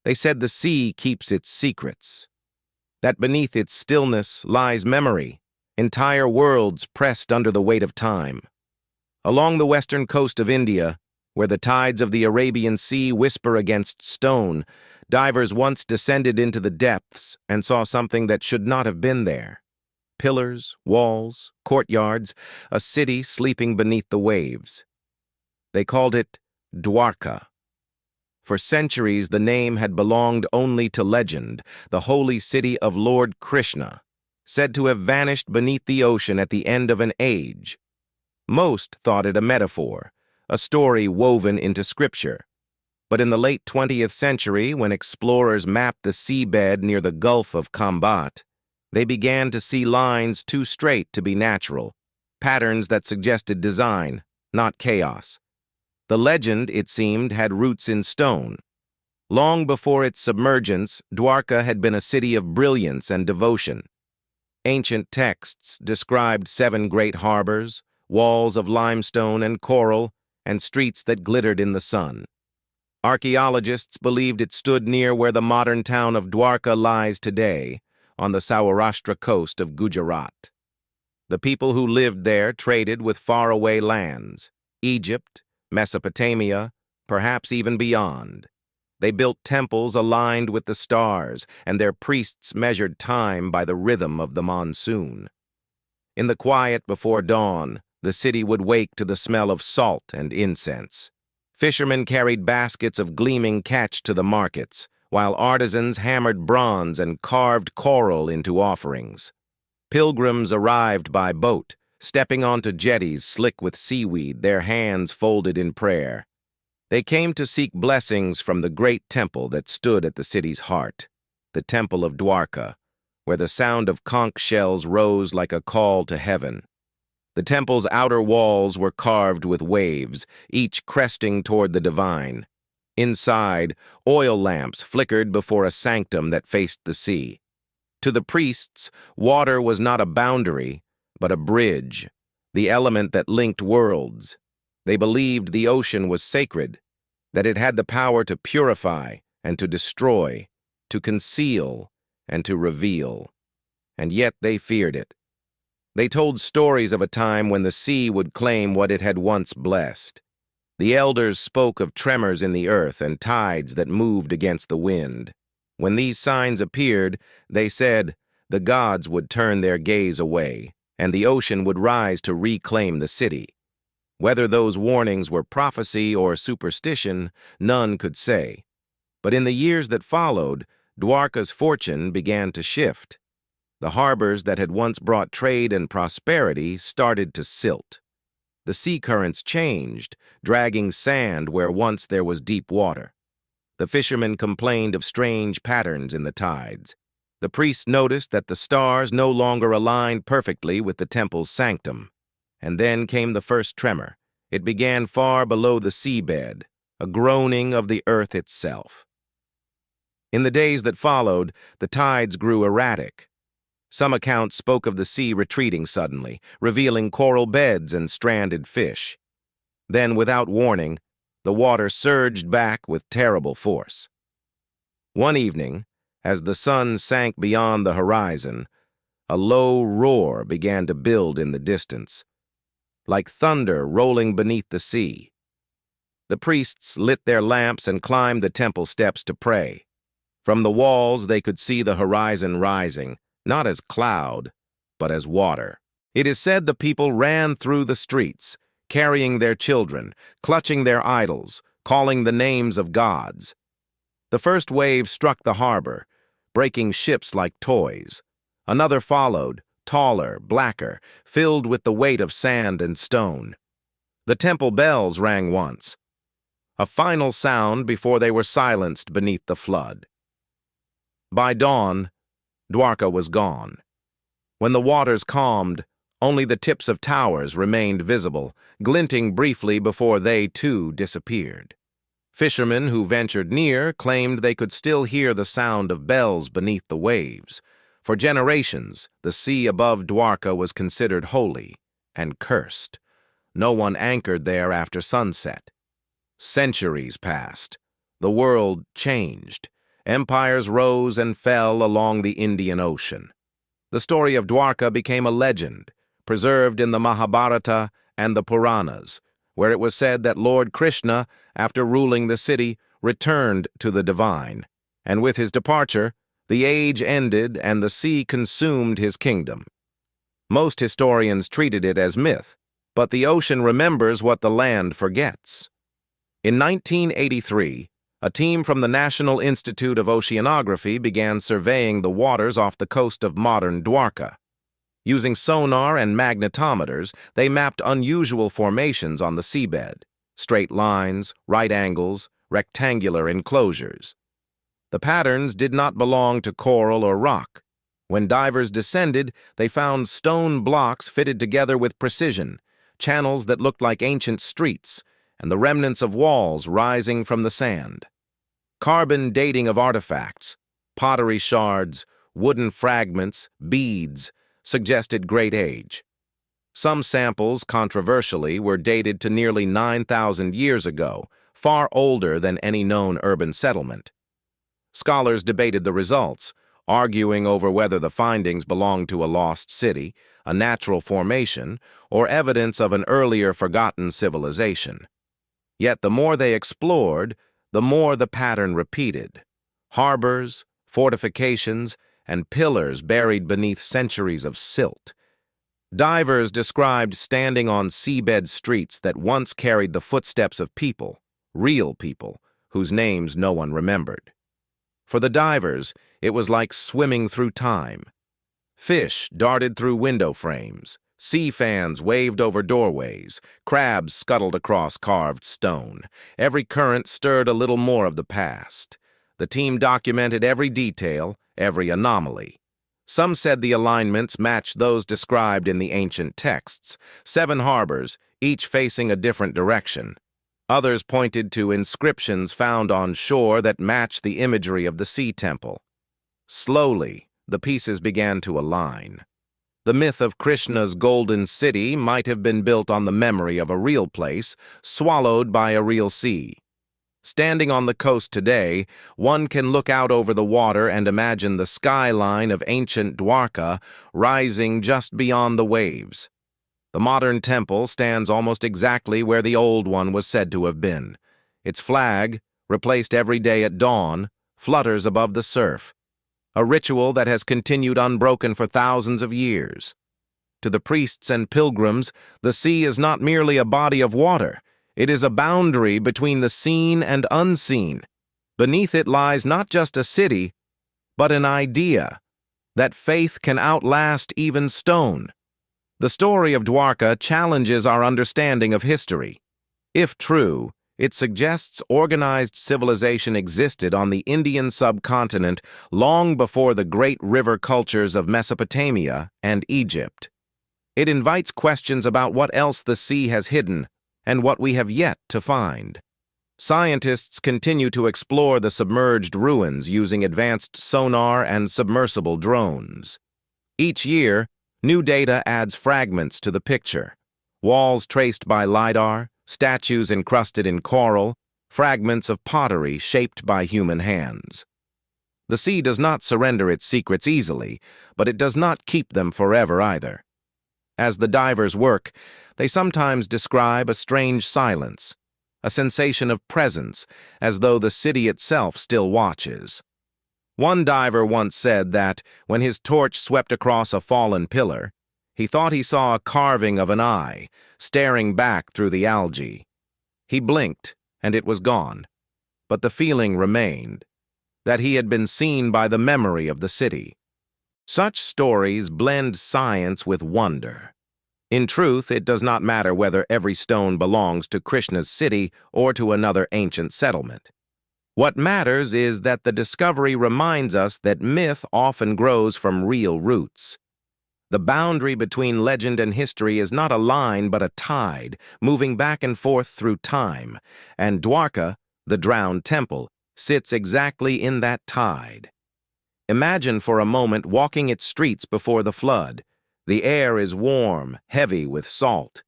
They said the sea keeps its secrets, that beneath its stillness lies memory, entire worlds pressed under the weight of time. Along the western coast of India, where the tides of the Arabian Sea whisper against stone, divers once descended into the depths and saw something that should not have been there. Pillars, walls, courtyards, a city sleeping beneath the waves. They called it Dwarka. For centuries, the name had belonged only to legend, the holy city of Lord Krishna, said to have vanished beneath the ocean at the end of an age. Most thought it a metaphor, a story woven into scripture. But in the late 20th century, when explorers mapped the seabed near the Gulf of Combat, they began to see lines too straight to be natural, patterns that suggested design, not chaos. The legend, it seemed, had roots in stone. Long before its submergence, Dwarka had been a city of brilliance and devotion. Ancient texts described 7 great harbors, walls of limestone and coral, and streets that glittered in the sun. Archaeologists believed it stood near where the modern town of Dwarka lies today, on the Saurashtra coast of Gujarat. The people who lived there traded with faraway lands, Egypt, Mesopotamia, perhaps even beyond. They built temples aligned with the stars, and their priests measured time by the rhythm of the monsoon. In the quiet before dawn, the city would wake to the smell of salt and incense. Fishermen carried baskets of gleaming catch to the markets, while artisans hammered bronze and carved coral into offerings. Pilgrims arrived by boat, stepping onto jetties slick with seaweed, their hands folded in prayer. They came to seek blessings from the great temple that stood at the city's heart, the Temple of Dwarka, where the sound of conch shells rose like a call to heaven. The temple's outer walls were carved with waves, each cresting toward the divine. Inside, oil lamps flickered before a sanctum that faced the sea. To the priests, water was not a boundary, but a bridge, the element that linked worlds. They believed the ocean was sacred, that it had the power to purify and to destroy, to conceal and to reveal. And yet they feared it. They told stories of a time when the sea would claim what it had once blessed. The elders spoke of tremors in the earth and tides that moved against the wind. When these signs appeared, they said, the gods would turn their gaze away, and the ocean would rise to reclaim the city. Whether those warnings were prophecy or superstition, none could say. But in the years that followed, Dwarka's fortune began to shift. The harbors that had once brought trade and prosperity started to silt. The sea currents changed, dragging sand where once there was deep water. The fishermen complained of strange patterns in the tides. The priests noticed that the stars no longer aligned perfectly with the temple's sanctum. And then came the first tremor. It began far below the seabed, a groaning of the earth itself. In the days that followed, the tides grew erratic. Some accounts spoke of the sea retreating suddenly, revealing coral beds and stranded fish. Then, without warning, the water surged back with terrible force. One evening, as the sun sank beyond the horizon, a low roar began to build in the distance, like thunder rolling beneath the sea. The priests lit their lamps and climbed the temple steps to pray. From the walls they could see the horizon rising, not as cloud, but as water. It is said the people ran through the streets, carrying their children, clutching their idols, calling the names of gods. The first wave struck the harbor, breaking ships like toys. Another followed, taller, blacker, filled with the weight of sand and stone. The temple bells rang once, a final sound before they were silenced beneath the flood. By dawn, Dwarka was gone. When the waters calmed, only the tips of towers remained visible, glinting briefly before they, too, disappeared. Fishermen who ventured near claimed they could still hear the sound of bells beneath the waves. For generations, the sea above Dwarka was considered holy and cursed. No one anchored there after sunset. Centuries passed. The world changed, empires rose and fell along the Indian Ocean. The story of Dwarka became a legend, preserved in the Mahabharata and the Puranas, where it was said that Lord Krishna, after ruling the city, returned to the divine, and with his departure, the age ended and the sea consumed his kingdom. Most historians treated it as myth, but the ocean remembers what the land forgets. In 1983, a team from the National Institute of Oceanography began surveying the waters off the coast of modern Dwarka. Using sonar and magnetometers, they mapped unusual formations on the seabed: straight lines, right angles, rectangular enclosures. The patterns did not belong to coral or rock. When divers descended, they found stone blocks fitted together with precision, channels that looked like ancient streets, and the remnants of walls rising from the sand. Carbon dating of artifacts, pottery shards, wooden fragments, beads, suggested great age. Some samples, controversially, were dated to nearly 9,000 years ago, far older than any known urban settlement. Scholars debated the results, arguing over whether the findings belonged to a lost city, a natural formation, or evidence of an earlier forgotten civilization. Yet the more they explored, the more the pattern repeated. Harbors, fortifications, and pillars buried beneath centuries of silt. Divers described standing on seabed streets that once carried the footsteps of people, real people, whose names no one remembered. For the divers, it was like swimming through time. Fish darted through window frames, sea fans waved over doorways, crabs scuttled across carved stone. Every current stirred a little more of the past. The team documented every detail, every anomaly. Some said the alignments matched those described in the ancient texts: 7 harbors, each facing a different direction. Others pointed to inscriptions found on shore that matched the imagery of the sea temple. Slowly, the pieces began to align. The myth of Krishna's golden city might have been built on the memory of a real place, swallowed by a real sea. Standing on the coast today, one can look out over the water and imagine the skyline of ancient Dwarka rising just beyond the waves. The modern temple stands almost exactly where the old one was said to have been. Its flag, replaced every day at dawn, flutters above the surf, a ritual that has continued unbroken for thousands of years. To the priests and pilgrims, the sea is not merely a body of water. It is a boundary between the seen and unseen. Beneath it lies not just a city, but an idea that faith can outlast even stone. The story of Dwarka challenges our understanding of history. If true, it suggests organized civilization existed on the Indian subcontinent long before the great river cultures of Mesopotamia and Egypt. It invites questions about what else the sea has hidden and what we have yet to find. Scientists continue to explore the submerged ruins using advanced sonar and submersible drones. Each year, new data adds fragments to the picture: walls traced by LiDAR, statues encrusted in coral, fragments of pottery shaped by human hands. The sea does not surrender its secrets easily, but it does not keep them forever either. As the divers work, they sometimes describe a strange silence, a sensation of presence, as though the city itself still watches. One diver once said that, when his torch swept across a fallen pillar, he thought he saw a carving of an eye, staring back through the algae. He blinked, and it was gone, but the feeling remained, that he had been seen by the memory of the city. Such stories blend science with wonder. In truth, it does not matter whether every stone belongs to Krishna's city or to another ancient settlement. What matters is that the discovery reminds us that myth often grows from real roots. The boundary between legend and history is not a line but a tide, moving back and forth through time, and Dwarka, the drowned temple, sits exactly in that tide. Imagine for a moment walking its streets before the flood. The air is warm, heavy with salt.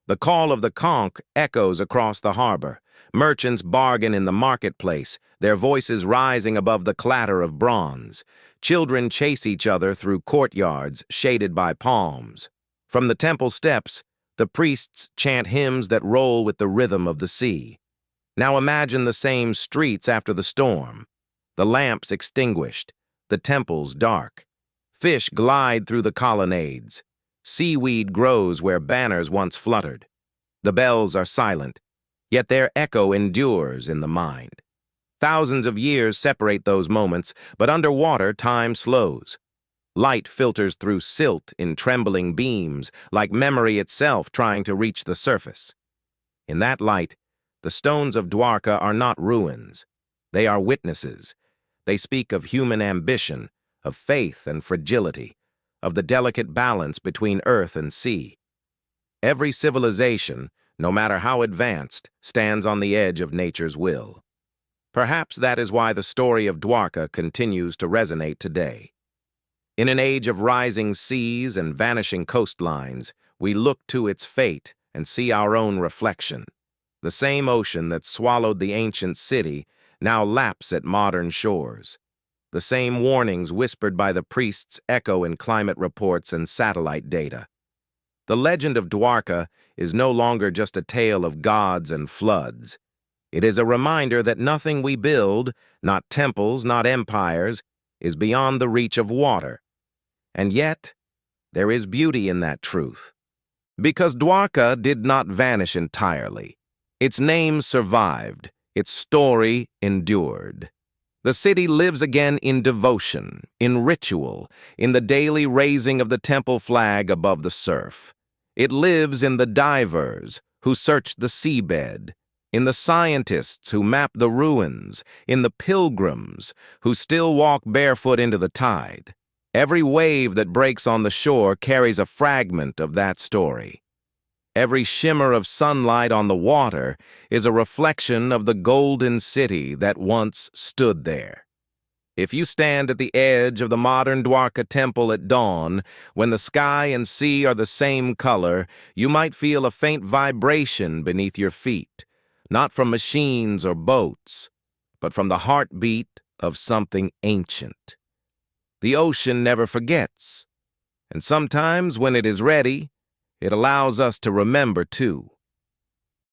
The call of the conch echoes across the harbor. Merchants bargain in the marketplace, their voices rising above the clatter of bronze. Children chase each other through courtyards shaded by palms. From the temple steps, the priests chant hymns that roll with the rhythm of the sea. Now imagine the same streets after the storm. The lamps extinguished, the temples dark. Fish glide through the colonnades. Seaweed grows where banners once fluttered. The bells are silent, yet their echo endures in the mind. Thousands of years separate those moments, but underwater time slows. Light filters through silt in trembling beams, like memory itself trying to reach the surface. In that light, the stones of Dwarka are not ruins. They are witnesses. They speak of human ambition, of faith and fragility, of the delicate balance between earth and sea. Every civilization, no matter how advanced, stands on the edge of nature's will. Perhaps that is why the story of Dwarka continues to resonate today. In an age of rising seas and vanishing coastlines, we look to its fate and see our own reflection. The same ocean that swallowed the ancient city now laps at modern shores. The same warnings whispered by the priests echo in climate reports and satellite data. The legend of Dwarka is no longer just a tale of gods and floods. It is a reminder that nothing we build, not temples, not empires, is beyond the reach of water. And yet, there is beauty in that truth. Because Dwarka did not vanish entirely. Its name survived, its story endured. The city lives again in devotion, in ritual, in the daily raising of the temple flag above the surf. It lives in the divers who search the seabed, in the scientists who map the ruins, in the pilgrims who still walk barefoot into the tide. Every wave that breaks on the shore carries a fragment of that story. Every shimmer of sunlight on the water is a reflection of the golden city that once stood there. If you stand at the edge of the modern Dwarka temple at dawn, when the sky and sea are the same color, you might feel a faint vibration beneath your feet, not from machines or boats, but from the heartbeat of something ancient. The ocean never forgets, and sometimes when it is ready, it allows us to remember too.